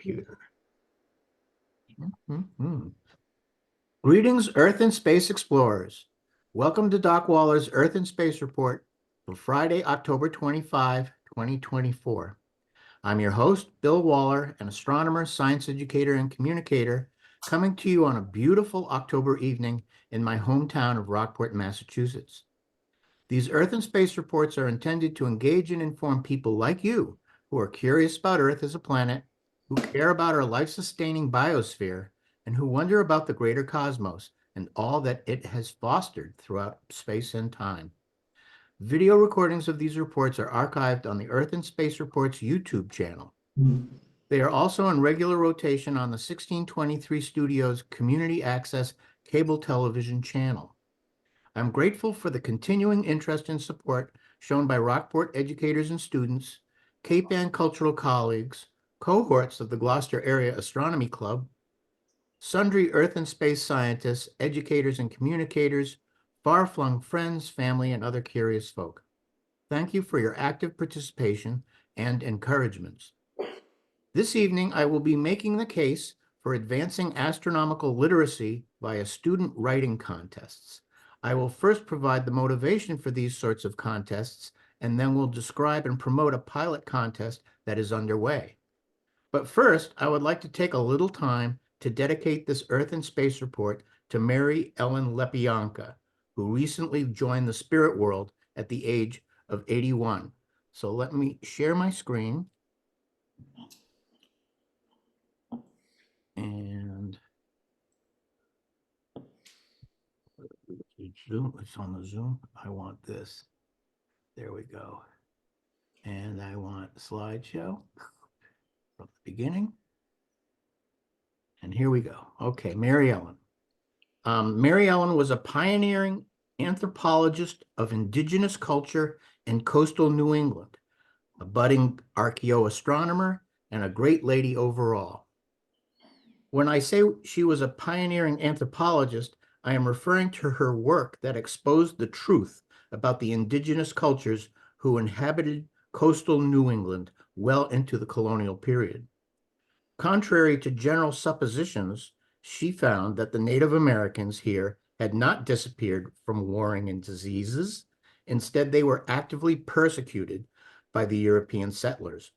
computer. Greetings, Earth and Space Explorers. Welcome to Doc Waller's Earth and Space Report for Friday, October 25, 2024. I'm your host, Bill Waller, an astronomer, science educator, and communicator, coming to you on a beautiful October evening in my hometown of Rockport, Massachusetts. These Earth and Space reports are intended to engage and inform people like you who are curious about Earth as a planet, who care about our life-sustaining biosphere, and who wonder about the greater cosmos and all that it has fostered throughout space and time. Video recordings of these reports are archived on the Earth and Space Reports YouTube channel. They are also in regular rotation on the 1623 Studios Community Access Cable Television channel. I'm grateful for the continuing interest and support shown by Rockport educators and students, Cape Ann cultural colleagues, cohorts of the Gloucester Area Astronomy Club, sundry Earth and space scientists, educators and communicators, far-flung friends, family, and other curious folk. Thank you for your active participation and encouragements. This evening, I will be making the case for advancing astronomical literacy via student writing contests. I will first provide the motivation for these sorts of contests, and then we'll describe and promote a pilot contest that is underway. But first, I would like to take a little time to dedicate this Earth and Space report to Mary Ellen Lepionka, who recently joined the spirit world at the age of 81. So let me share my screen. And Zoom, it's on the Zoom. I want this. There we go. And I want slideshow from the beginning. And here we go. Okay, Mary Ellen. Mary Ellen was a pioneering anthropologist of indigenous culture in coastal New England, a budding archaeoastronomer, and a great lady overall. When I say she was a pioneering anthropologist, I am referring to her work that exposed the truth about the indigenous cultures who inhabited coastal New England well into the colonial period. Contrary to general suppositions, she found that the Native Americans here had not disappeared from warring and diseases. Instead, they were actively persecuted by the European settlers.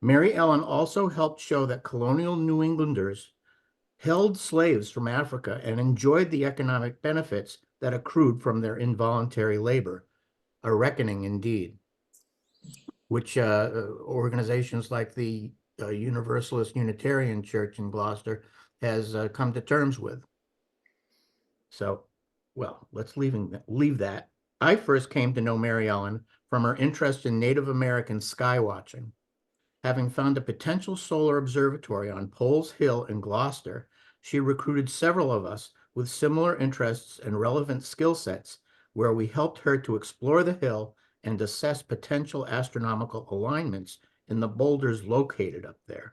Mary Ellen also helped show that colonial New Englanders held slaves from Africa and enjoyed the economic benefits that accrued from their involuntary labor, a reckoning indeed, which organizations like the Universalist Unitarian Church in Gloucester has come to terms with. So, well, let's leave that. I first came to know Mary Ellen from her interest in Native American sky watching. Having found a potential solar observatory on Poles Hill in Gloucester, she recruited several of us with similar interests and relevant skill sets, where we helped her to explore the hill and assess potential astronomical alignments in the boulders located up there.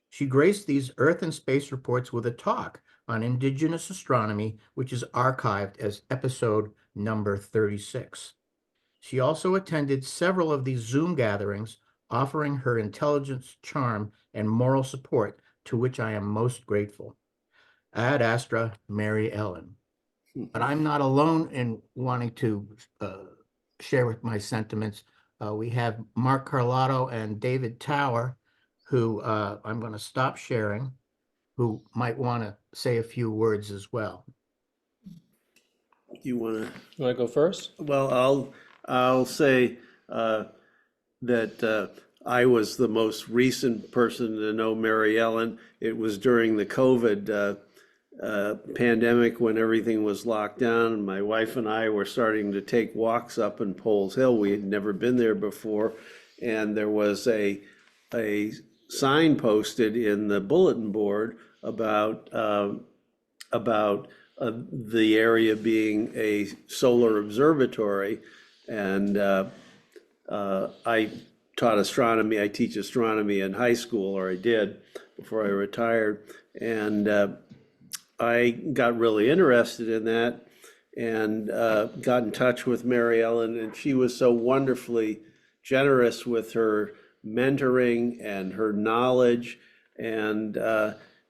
She graced these Earth and Space reports with a talk on indigenous astronomy, which is archived as episode number 36. She also attended several of these Zoom gatherings, offering her intelligence, charm, and moral support, to which I am most grateful. Ad Astra, Mary Ellen. But I'm not alone in wanting to share with my sentiments. We have Mark Carlotto and David Tower, who I'm going to stop sharing, who might want to say a few words as well. You want to? You want to go first? Well, I'll say that I was the most recent person to know Mary Ellen. It was during the COVID pandemic when everything was locked down, and my wife and I were starting to take walks up in Poles Hill. We had never been there before, and there was a sign posted in the bulletin board about the area being a solar observatory. And I taught astronomy. I teach astronomy in high school, or I did before I retired. And I got really interested in that and got in touch with Mary Ellen. And she was so wonderfully generous with her mentoring and her knowledge. And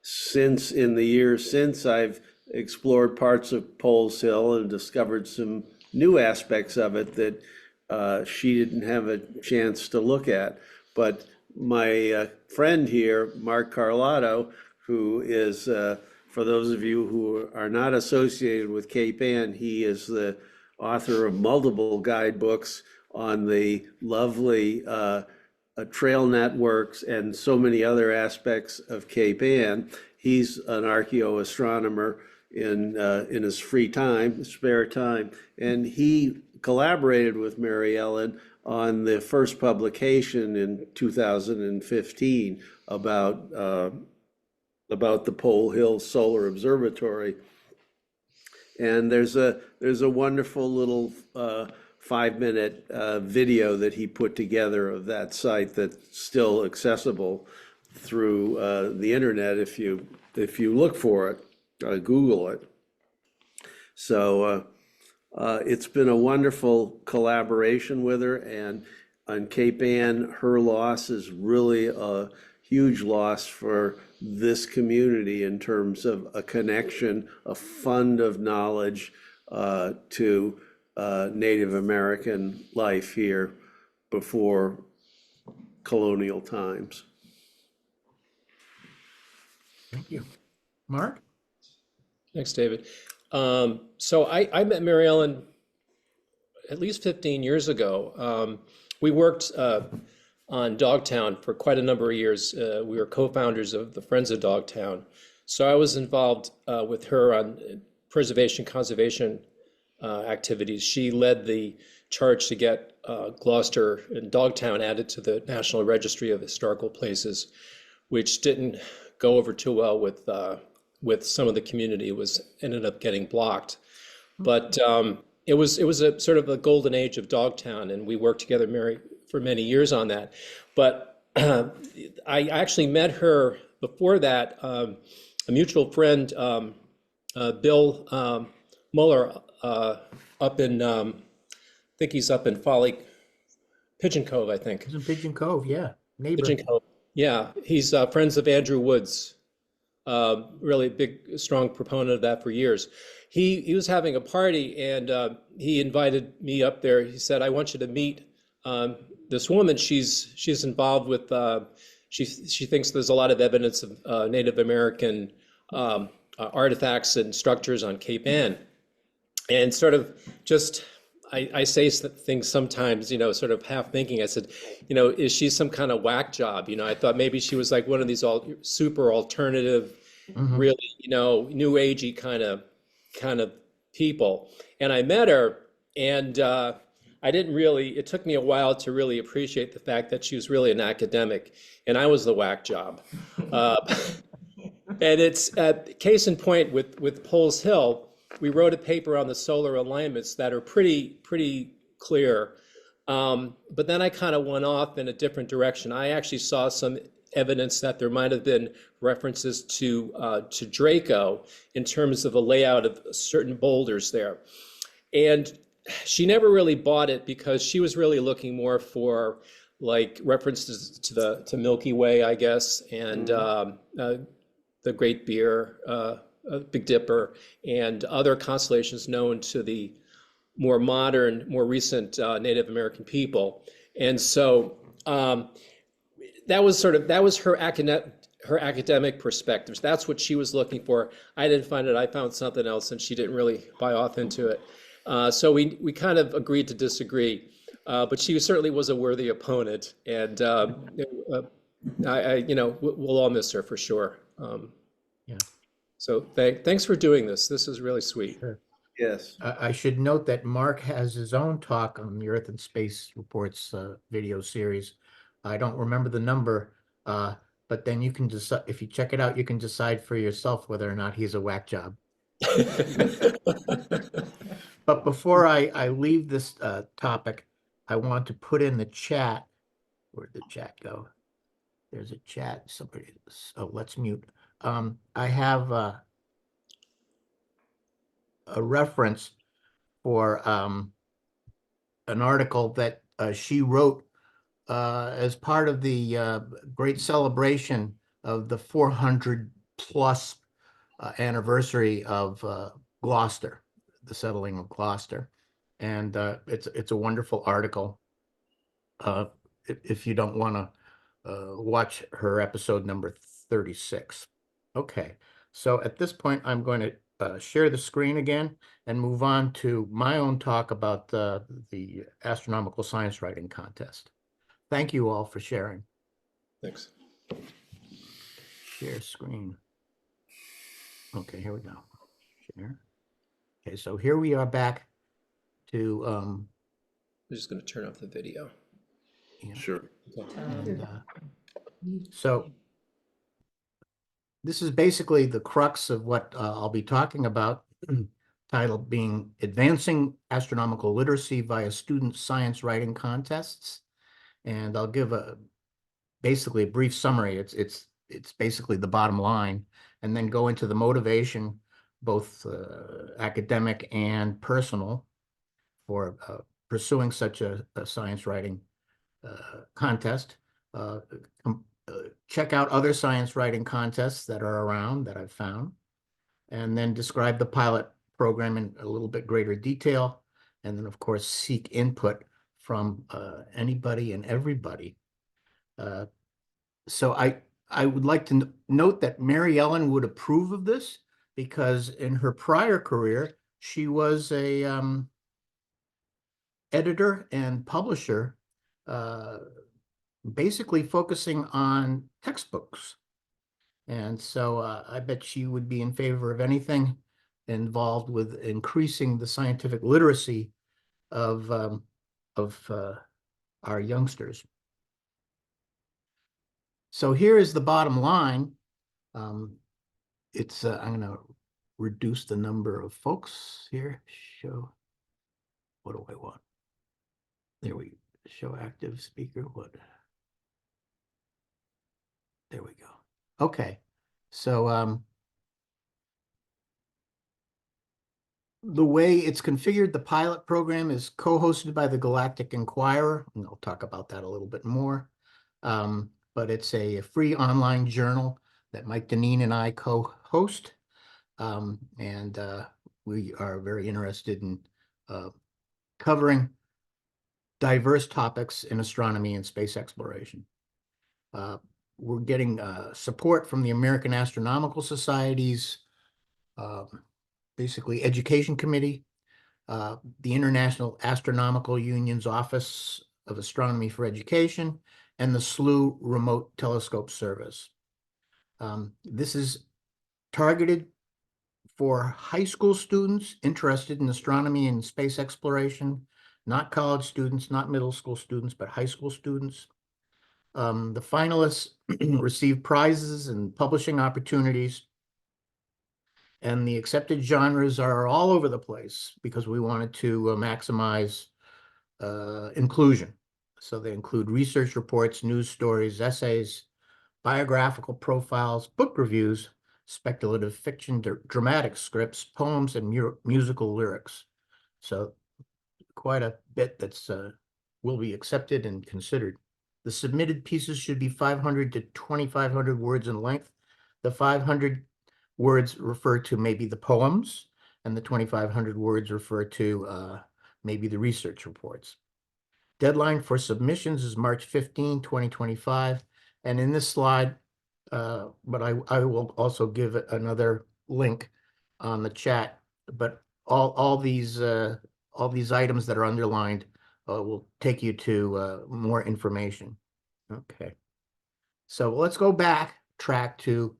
since in the years since, I've explored parts of Poles Hill and discovered some new aspects of it that she didn't have a chance to look at. But my friend here, Mark Carlotto, who is, for those of you who are not associated with Cape Ann, he is the author of multiple guidebooks on the lovely trail networks and so many other aspects of Cape Ann. He's an archaeoastronomer in his free time, spare time, and he collaborated with Mary Ellen on the first publication in 2015 about the Pole Hill Solar Observatory. And there's a wonderful little 5-minute video that he put together of that site that's still accessible through the internet if you look for it, Google it. So it's been a wonderful collaboration with her, and on Cape Ann, her loss is really a huge loss for this community in terms of a connection, a fund of knowledge to Native American life here before colonial times. Thank you. Mark? Thanks, David. So I met Mary Ellen at least 15 years ago. We worked on Dogtown for quite a number of years. We were co-founders of the Friends of Dogtown. So I was involved with her on preservation, conservation activities. She led the charge to get Gloucester and Dogtown added to the National Registry of Historical Places, which didn't go over too well with some of the community. It ended up getting blocked. But it was a sort of a golden age of Dogtown, and we worked together, Mary, for many years on that. But I actually met her before that. A mutual friend, Bill Muller, up in I think he's up in Pigeon Cove, I think. He's in Pigeon Cove, yeah. Neighbor. Pigeon Cove. Yeah, he's friends of Andrew Woods. Really big, strong proponent of that for years. He was having a party, and he invited me up there. He said, "I want you to meet this woman. She's involved with. She thinks there's a lot of evidence of Native American artifacts and structures on Cape Ann." And sort of just, I say things sometimes, sort of half thinking. I said, is she some kind of whack job? I thought maybe she was like one of these super alternative, really, new agey kind of people. And I met her, and I didn't really. It took me a while to really appreciate the fact that she was really an academic, and I was the whack job. And it's case in point with Poles Hill. We wrote a paper on the solar alignments that are pretty clear. But then I kind of went off in a different direction. I actually saw some evidence that there might have been references to Draco in terms of a layout of certain boulders there. And she never really bought it because she was really looking more for like references to Milky Way, I guess, and the Great Bear, Big Dipper, and other constellations known to the more modern, more recent Native American people. And so that was her academic perspectives. That's what she was looking for. I didn't find it. I found something else, and she didn't really buy off into it. So we kind of agreed to disagree. But she certainly was a worthy opponent, and we'll all miss her for sure. Yeah. So thanks for doing this. This is really sweet. Sure. Yes. I should note that Mark has his own talk on the Earth and Space Reports video series. I don't remember the number, but then you can decide, if you check it out, you can decide for yourself whether or not he's a whack job. But before I leave this topic, I want to put in the chat. Where'd the chat go? There's a chat. Somebody, oh, let's mute. I have a reference for an article that she wrote as part of the great celebration of the 400 plus anniversary of Gloucester, the settling of Gloucester. And it's a wonderful article. If you don't want to watch her episode number 36. Okay, so at this point, I'm going to share the screen again and move on to my own talk about the astronomical science writing contest. Thank you all for sharing. Thanks. Share screen. Okay, here we go. Share. Okay, so here we are back to I'm just going to turn off the video. yeah, Sure. Okay. and so this is basically the crux of what I'll be talking about, title being Advancing Astronomical Literacy via Student Science Writing Contests. And I'll give basically a brief summary. It's basically the bottom line, and then go into the motivation, both academic and personal, for pursuing such a science writing contest. Uh, check out other science writing contests that are around that I've found, and then describe the pilot program in a little bit greater detail. And then, of course, seek input from anybody and everybody. So I would like to note that Mary Ellen would approve of this, because in her prior career, she was a editor and publisher, basically focusing on textbooks. And so I bet she would be in favor of anything involved with increasing the scientific literacy of our youngsters. So here is the bottom line. It's I'm going to reduce the number of folks here. Show. What do I want? There we go. Show active speaker. What? There we go. Okay. So the way it's configured, the pilot program is co-hosted by the Galactic Inquirer, and I'll talk about that a little bit more. But it's a free online journal that Mike Deneen and I co-host. And we are very interested in covering diverse topics in astronomy and space exploration. We're getting support from the American Astronomical Society's basically education committee, the International Astronomical Union's Office of Astronomy for Education, and the SLU Remote Telescope Service. This is targeted for high school students interested in astronomy and space exploration, not college students, not middle school students, but high school students. The finalists receive prizes and publishing opportunities, and the accepted genres are all over the place because we wanted to maximize inclusion. So they include research reports, news stories, essays, biographical profiles, book reviews, speculative fiction, dramatic scripts, poems, and musical lyrics. So quite a bit that's will be accepted and considered. The submitted pieces should be 500 to 2,500 words in length. The 500 words refer to maybe the poems, and the 2,500 words refer to maybe the research reports. Deadline for submissions is March 15, 2025. And in this slide, but I will also give another link on the chat, but all these items that are underlined will take you to more information. Okay. So let's go back track to,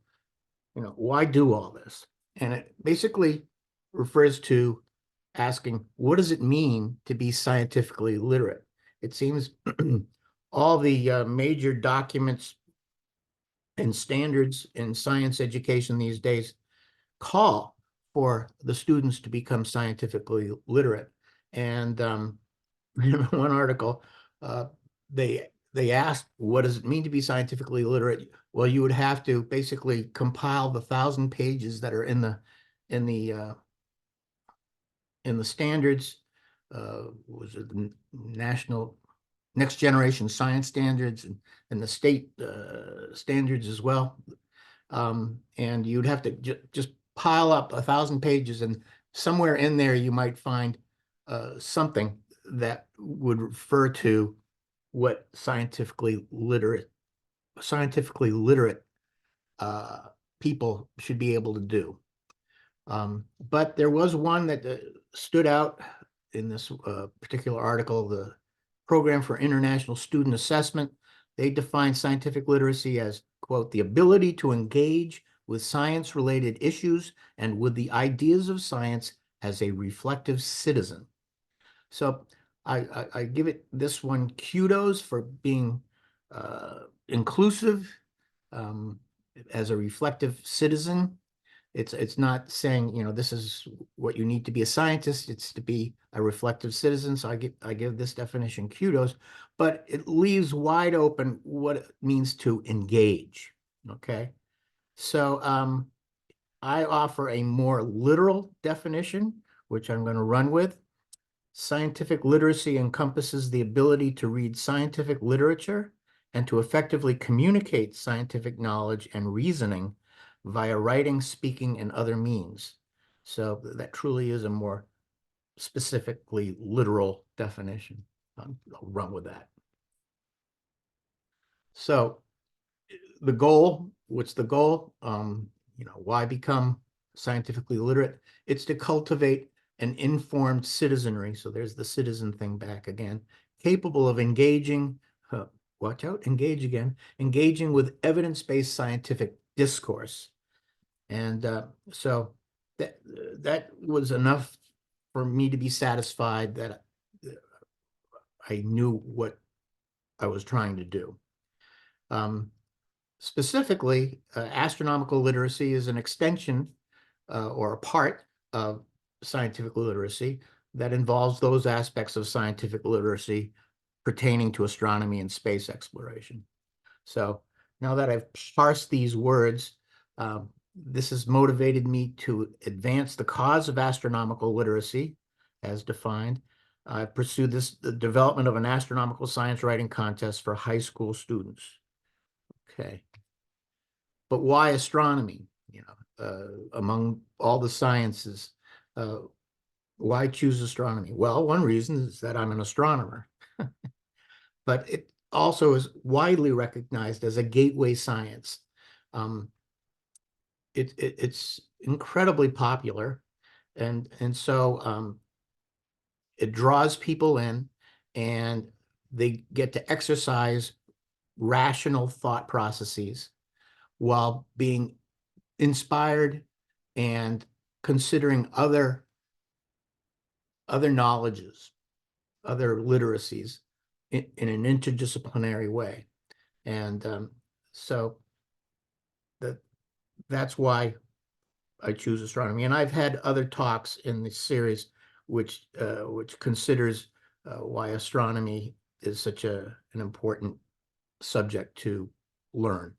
why do all this? And it basically refers to asking, what does it mean to be scientifically literate? It seems all the major documents and standards in science education these days call for the students to become scientifically literate. And in one article, they asked, what does it mean to be scientifically literate? Well, you would have to basically compile the 1,000 pages that are in the standards. Was it the National next generation science standards and the state standards as well. And you'd have to just pile up 1,000 pages, and somewhere in there you might find something that would refer to what scientifically literate people should be able to do. But there was one that stood out in this particular article, the Program for International Student Assessment. They define scientific literacy as, quote, the ability to engage with science-related issues and with the ideas of science as a reflective citizen. So I give it this one kudos for being inclusive as a reflective citizen. It's not saying, this is what you need to be a scientist. It's to be a reflective citizen. So I give this definition kudos, but it leaves wide open what it means to engage. Okay. So I offer a more literal definition, which I'm going to run with. Scientific literacy encompasses the ability to read scientific literature and to effectively communicate scientific knowledge and reasoning via writing, speaking, and other means. So that truly is a more specifically literal definition. I'll run with that. So the goal, what's the goal? Why become scientifically literate? It's to cultivate an informed citizenry. So there's the citizen thing back again, capable of engaging, watch out, engaging with evidence-based scientific discourse. And so that was enough for me to be satisfied that I knew what I was trying to do. Specifically, astronomical literacy is an extension or a part of scientific literacy that involves those aspects of scientific literacy pertaining to astronomy and space exploration. So now that I've parsed these words, this has motivated me to advance the cause of astronomical literacy as defined. I pursued the development of an astronomical science writing contest for high school students. Okay. But why astronomy? Among all the sciences, why choose astronomy? Well, one reason is that I'm an astronomer, but it also is widely recognized as a gateway science. It's incredibly popular, and so it draws people in, and they get to exercise rational thought processes while being inspired and considering other knowledges, other literacies in an interdisciplinary way. And so that's why I choose astronomy. And I've had other talks in the series which considers why astronomy is such an important subject to learn.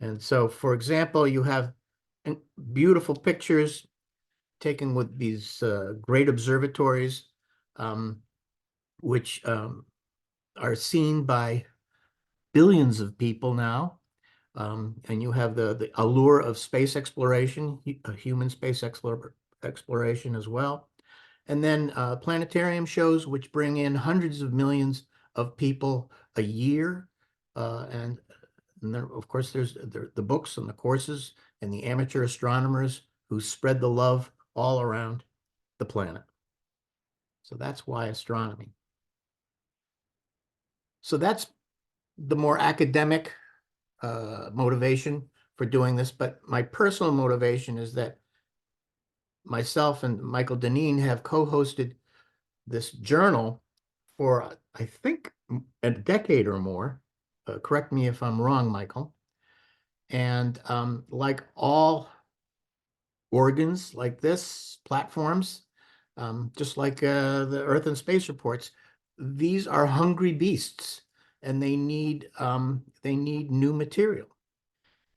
And so, for example, you have beautiful pictures taken with these great observatories, which are seen by billions of people now. And you have the allure of space exploration, human space exploration as well. And then planetarium shows, which bring in hundreds of millions of people a year. And then, of course, there's the books and the courses and the amateur astronomers who spread the love all around the planet. So that's why astronomy. So that's the more academic motivation for doing this. But my personal motivation is that myself and Michael Deneen have co-hosted this journal for, I think, a decade or more. Correct me if I'm wrong, Michael. And like all organs like this, platforms, just like the Earth and Space reports, these are hungry beasts, and they need new material.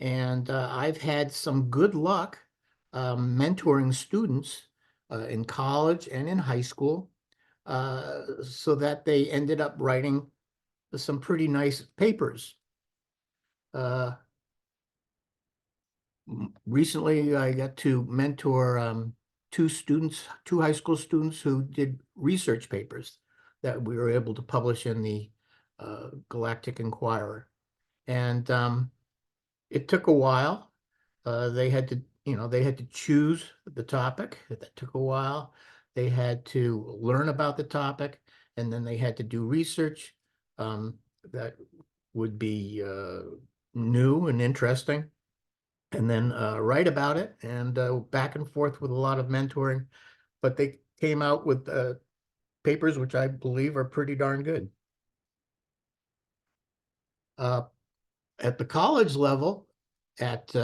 And I've had some good luck mentoring students in college and in high school so that they ended up writing some pretty nice papers. Uh, Recently, I got to mentor two high school students who did research papers that we were able to publish in the Galactic Inquirer. And it took a while. They had to, they had to choose the topic. That took a while. They had to learn about the topic, and then they had to do research that would be new and interesting, and then write about it, and back and forth with a lot of mentoring. But they came out with papers which I believe are pretty darn good. Uh, at the college level, at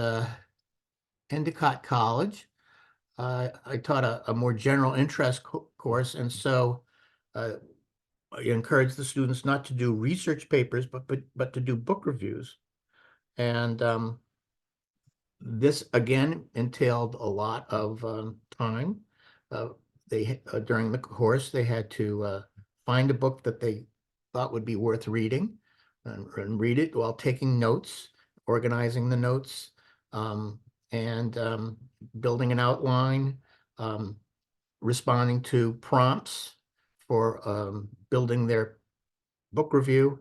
Endicott College, I taught a more general interest course, and so uh, I encourage the students not to do research papers, but to do book reviews. And this again entailed a lot of time. Uh, they during the course they had to find a book that they thought would be worth reading, and read it while taking notes, organizing the notes, um, and building an outline, um, responding to prompts for building their book review,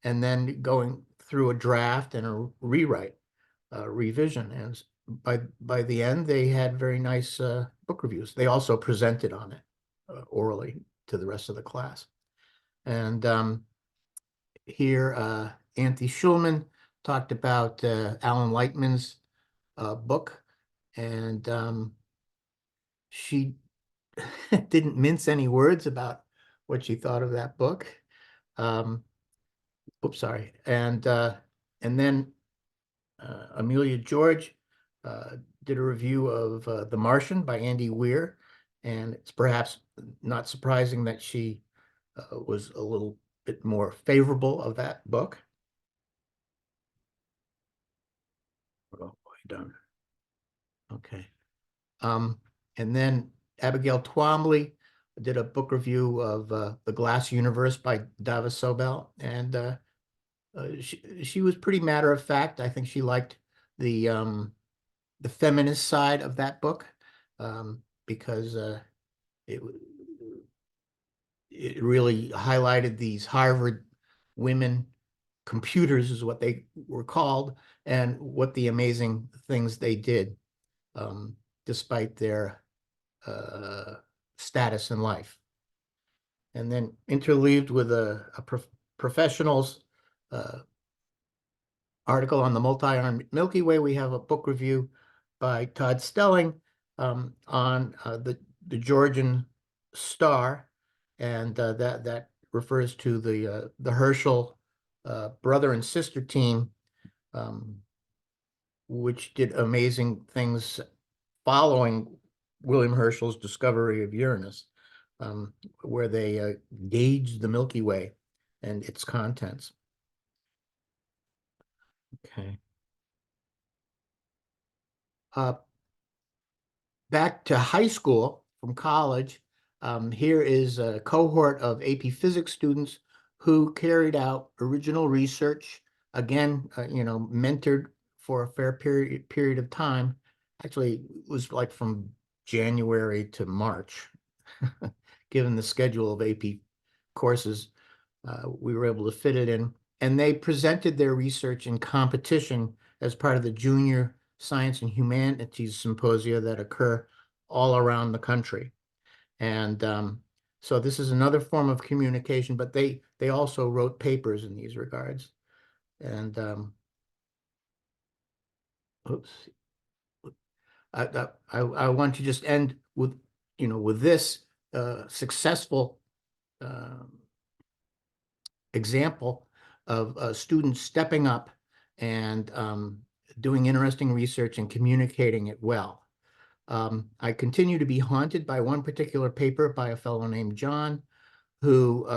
and then going through a draft and a rewrite, revision. And by the end, they had very nice book reviews. They also presented on it orally to the rest of the class. And here, Anthony Schulman talked about Alan Lightman's book, and she didn't mince any words about what she thought of that book. Um, Oops, sorry. And then Amelia George did a review of The Martian by Andy Weir, and it's perhaps not surprising that she was a little bit more favorable of that book. Oh, boy, done. Okay. And then Abigail Twombly did a book review of The Glass Universe by Dava Sobel, and she was pretty matter of fact. I think she liked the feminist side of that book, because it it really highlighted these Harvard women computers, is what they were called, and what the amazing things they did, um, despite their uh, status in life. And then interleaved with a professionals uh, article on the multi-armed Milky Way, we have a book review by Todd Stelling on the Georgian star, and that refers to the Herschel brother and sister team, um, which did amazing things following William Herschel's discovery of Uranus, where they gauged the Milky Way and its contents. Okay. Uh, Back to high school from college, here is a cohort of AP Physics students who carried out original research, again, mentored for a fair period of time. Actually, it was like from January to March, given the schedule of AP courses. We were able to fit it in. And they presented their research in competition as part of the Junior Science and Humanities Symposia that occur all around the country. And so this is another form of communication, but they also wrote papers in these regards. And oops, I want to just end with, with this successful example of students stepping up and doing interesting research and communicating it well. I continue to be haunted by one particular paper by a fellow named John, who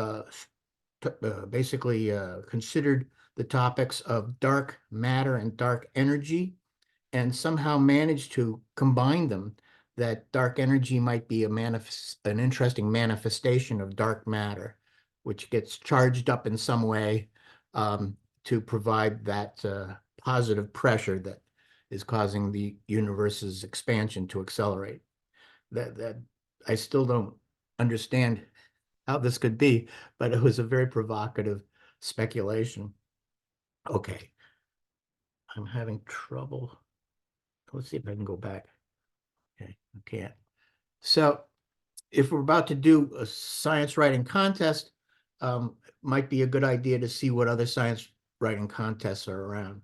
basically considered the topics of dark matter and dark energy, and somehow managed to combine them. that dark energy might be an interesting manifestation of dark matter, which gets charged up in some way to provide that positive pressure that is causing the universe's expansion to accelerate. That I still don't understand how this could be, but it was a very provocative speculation. Okay, I'm having trouble. Let's see if I can go back. Okay, I can't. So if we're about to do a science writing contest, might be a good idea to see what other science writing contests are around.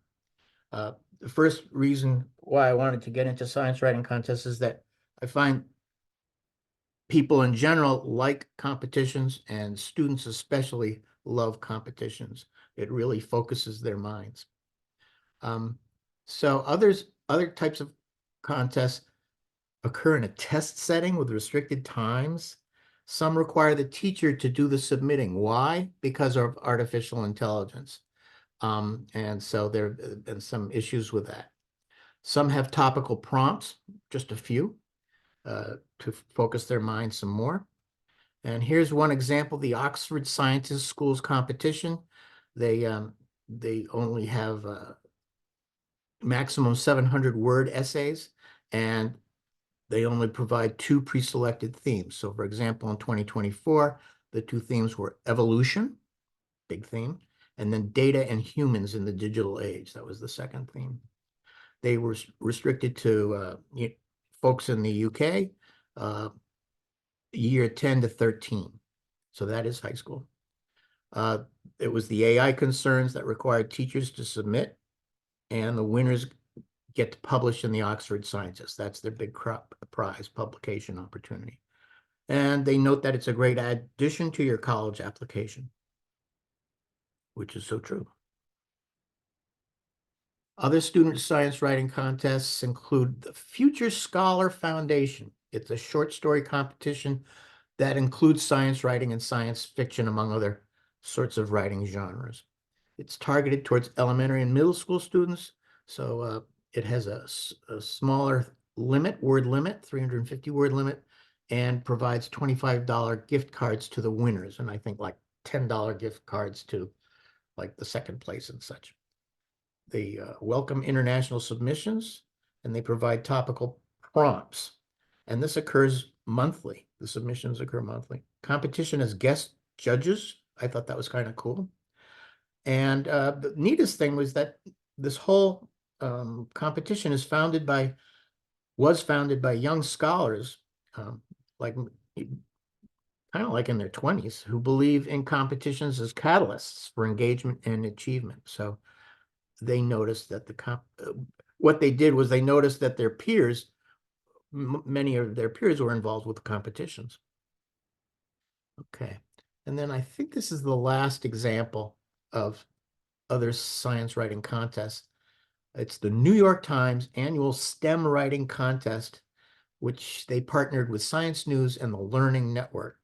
The first reason why I wanted to get into science writing contests is that I find people in general like competitions, and students especially love competitions. It really focuses their minds. Um, so other types of contests occur in a test setting with restricted times. Some require the teacher to do the submitting. Why? Because of artificial intelligence. And so there have been some issues with that. Some have topical prompts, just a few, to focus their mind some more. And here's one example, the Oxford Scientists Schools competition. They only have maximum 700 word essays, and they only provide two pre-selected themes. So for example, in 2024, the two themes were evolution, big theme, and then data and humans in the digital age. That was the second theme. They were restricted to folks in the UK, year 10 to 13. So that is high school. It was the AI concerns that required teachers to submit, and the winners get to publish in the Oxford Scientist. That's their big prize publication opportunity. And they note that it's a great addition to your college application, which is so true. Other student science writing contests include the Future Scholar Foundation. It's a short story competition that includes science writing and science fiction, among other sorts of writing genres. It's targeted towards elementary and middle school students, so it has a smaller word limit, 350 word limit, and provides $25 gift cards to the winners, and I think like $10 gift cards to like the second place and such. They welcome international submissions, and they provide topical prompts. And this occurs monthly. The submissions occur monthly. Competition as guest judges. I thought that was kind of cool. And the neatest thing was that this whole competition was founded by young scholars, like kind of like in their 20s, who believe in competitions as catalysts for engagement and achievement. So they noticed that what they did was they noticed that their peers, many of their peers were involved with the competitions. Okay. And then I think this is the last example of other science writing contests. It's the New York Times annual STEM writing contest, which they partnered with Science News and the Learning Network.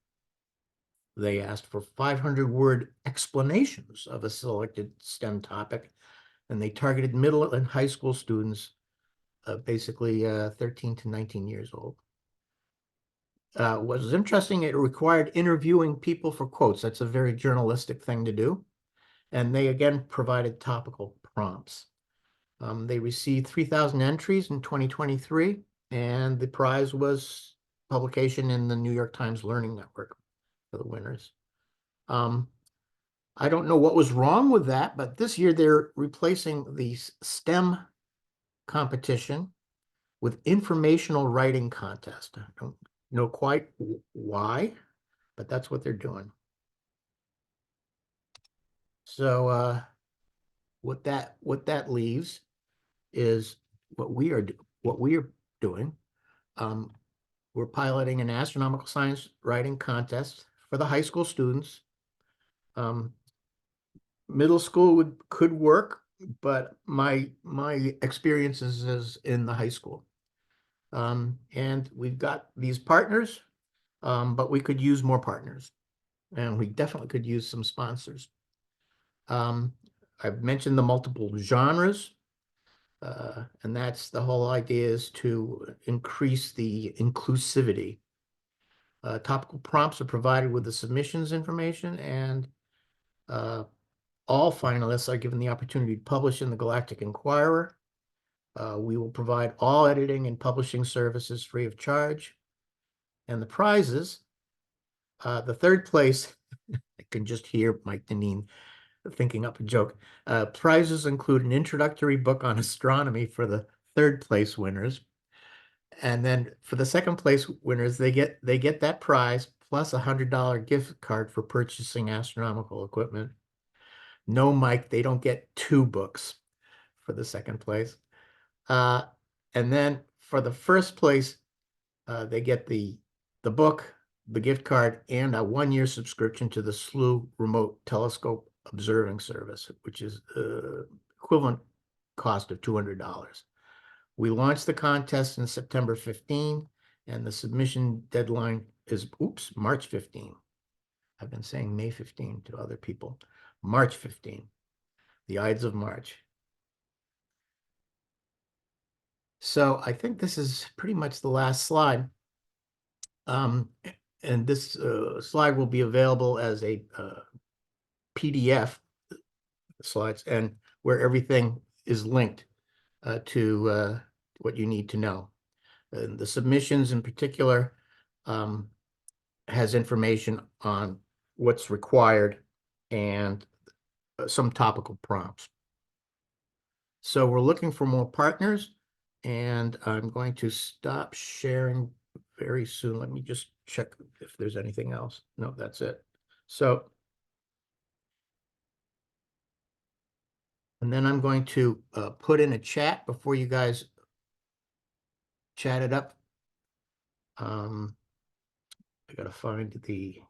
They asked for 500-word explanations of a selected STEM topic, and they targeted middle and high school students, basically 13 to 19 years old. What was interesting, it required interviewing people for quotes. That's a very journalistic thing to do. And they again provided topical prompts. They received 3,000 entries in 2023, and the prize was publication in the New York Times Learning Network for the winners. I don't know what was wrong with that, but this year they're replacing the STEM competition with informational writing contest. I don't know quite why, but that's what they're doing. So what that leaves is what we are doing. We're piloting an astronomical science writing contest for the high school students. Middle school could work, but my experience is in the high school. And we've got these partners, but we could use more partners, and we definitely could use some sponsors. I've mentioned the multiple genres. And that's the whole idea, is to increase the inclusivity. Topical prompts are provided with the submissions information, and all finalists are given the opportunity to publish in the Galactic Inquirer. We will provide all editing and publishing services free of charge. And the prizes, the third place, I can just hear Mike Deneen thinking up a joke. Prizes include an introductory book on astronomy for the third place winners. And then for the second place winners, they get that prize plus $100 gift card for purchasing astronomical equipment. No, Mike, they don't get 2 books for the second place. And then for the first place, they get the book, the gift card, and a 1-year subscription to the SLU Remote Telescope Observing Service, which is equivalent cost of $200. We launched the contest in September 15, and the submission deadline is, March 15. I've been saying May 15 to other people. March 15, the Ides of March. So I think this is pretty much the last slide. And this slide will be available as a PDF slides, and where everything is linked to what you need to know. The submissions in particular has information on what's required and some topical prompts. So we're looking for more partners, and I'm going to stop sharing very soon. Let me just check if there's anything else. No, that's it. So, and then I'm going to put in a chat before you guys chat it up. I gotta find the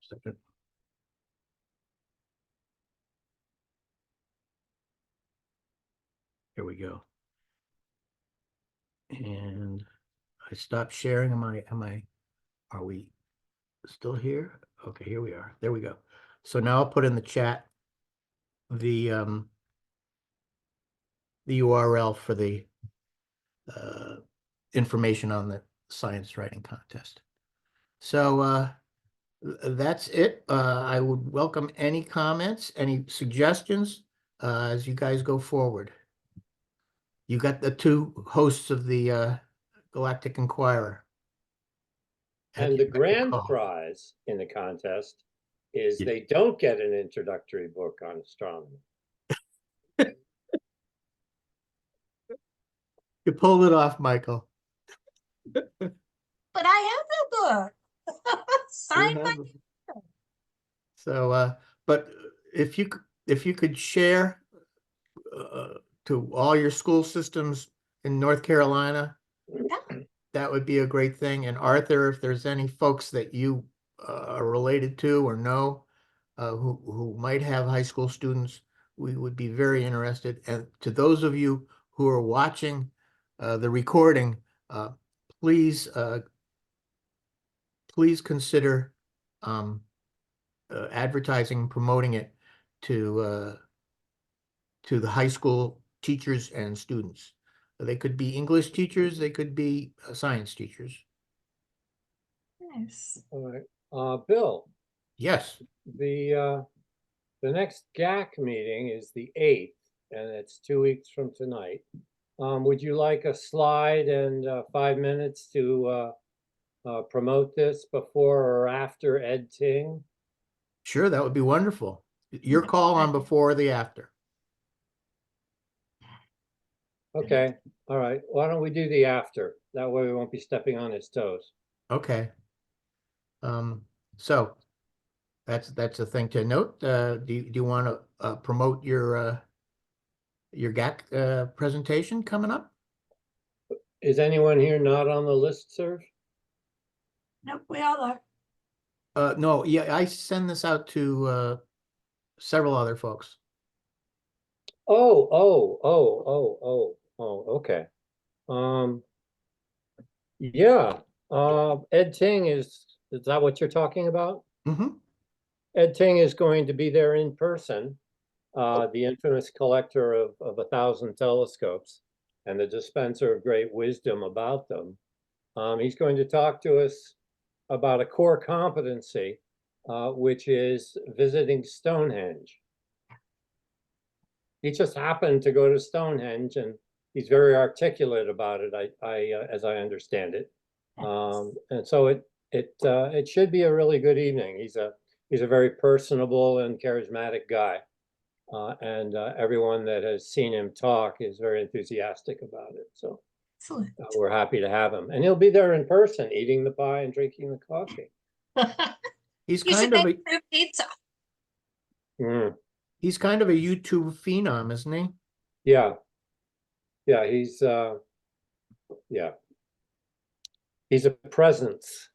second. Here we go. And I stopped sharing. Are we still here? Okay, here we are. There we go. So now I'll put in the chat the URL for the information on the science writing contest. So that's it. I would welcome any comments, any suggestions as you guys go forward. You got the 2 hosts of the Galactic Inquirer. And the Expect a grand call. prize in the contest is Yeah. they don't get an introductory book on astronomy. You pulled it off, Michael. But I have the book. You Signed by have it. So, but if you could share to all your school systems in North Carolina, Yeah. that would be a great thing. And Arthur, if there's any folks that you are related to or know who might have high school students, we would be very interested. And to those of you who are watching the recording, please please consider advertising and promoting it to the high school teachers and students. They could be English teachers, they could be science teachers. Nice. All right, Bill, Yes, the next GAC meeting is the 8th, and it's 2 weeks from tonight. Would you like a slide and 5 minutes to promote this before or after Ed Ting? sure, that would be wonderful. Your call on before or the after. Okay, all right. Why don't we do the after? That way we won't be stepping on his toes. Okay. So that's a thing to note. Do you want to promote your GAC presentation coming up? Is anyone here not on the listserv? Nope, we all are. No, yeah, I send this out to several other folks. Okay. Yeah, Ed Ting is Is that what you're talking about? Mm-hmm. Ed Ting is going to be there in person, the infamous collector of 1,000 telescopes and the dispenser of great wisdom about them. He's going to talk to us about a core competency, which is visiting Stonehenge. He just happened to go to Stonehenge, and he's very articulate about it, as I understand it. And so it should be a really good evening. He's a very personable and charismatic guy. And everyone that has seen him talk is very enthusiastic about it. So Excellent. we're happy to have him. And he'll be there in person, eating the pie and drinking the coffee. He's You should kind of make a fruit pizza. he's kind of a YouTube phenom, isn't he? Yeah. Yeah, he's yeah. He's a presence.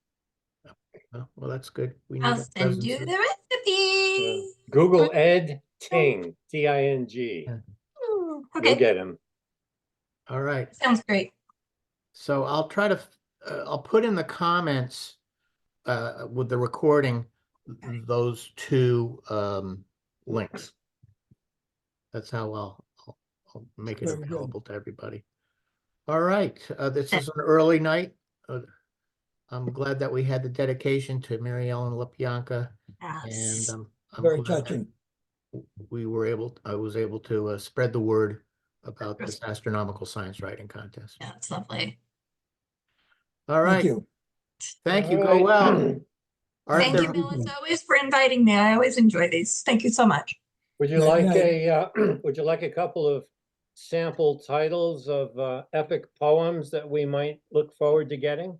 Oh, well, that's good. We need I'll a send you presence. the recipe. Google Ed Ting, T-I-N-G. Yeah. Ooh, You'll okay, get him. All right. sounds great. So I'll try to, I'll put in the comments with the recording, those two links. That's how I'll make it Very good. available to everybody. All right, this is an early night. I'm glad that we had the dedication to Mary Ellen LaPianca, and Yes. I'm Very glad that touching. I was able to spread the word about this astronomical science writing contest. Yeah, it's lovely. All Thank right, you. thank you. All Go right. well. Thank you, Arthur, Bill, as always, for inviting me. I always enjoy these. Thank you so much. Would you Night, like night. would you like a couple of sample titles of epic poems that we might look forward to getting?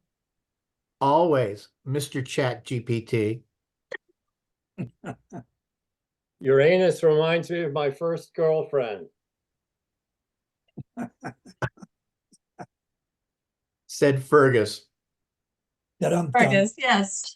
always, Mr. Chat GPT. Uranus reminds me of my first girlfriend. Said Fergus. Dum-dum. Fergus, yes.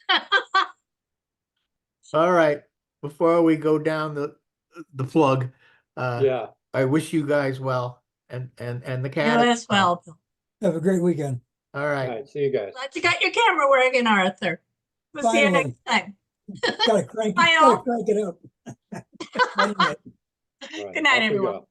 All right, before we go down the plug, Yeah. I wish you guys well, and the You cat as well, Bill. Have a great weekend. All All right. right. See you guys. Glad you got your camera working, Arthur. We'll see you Finally. next time. Gotta crank Bye, it, all. gotta crank it up. Wait a minute. All right, Good night, off we everyone. go.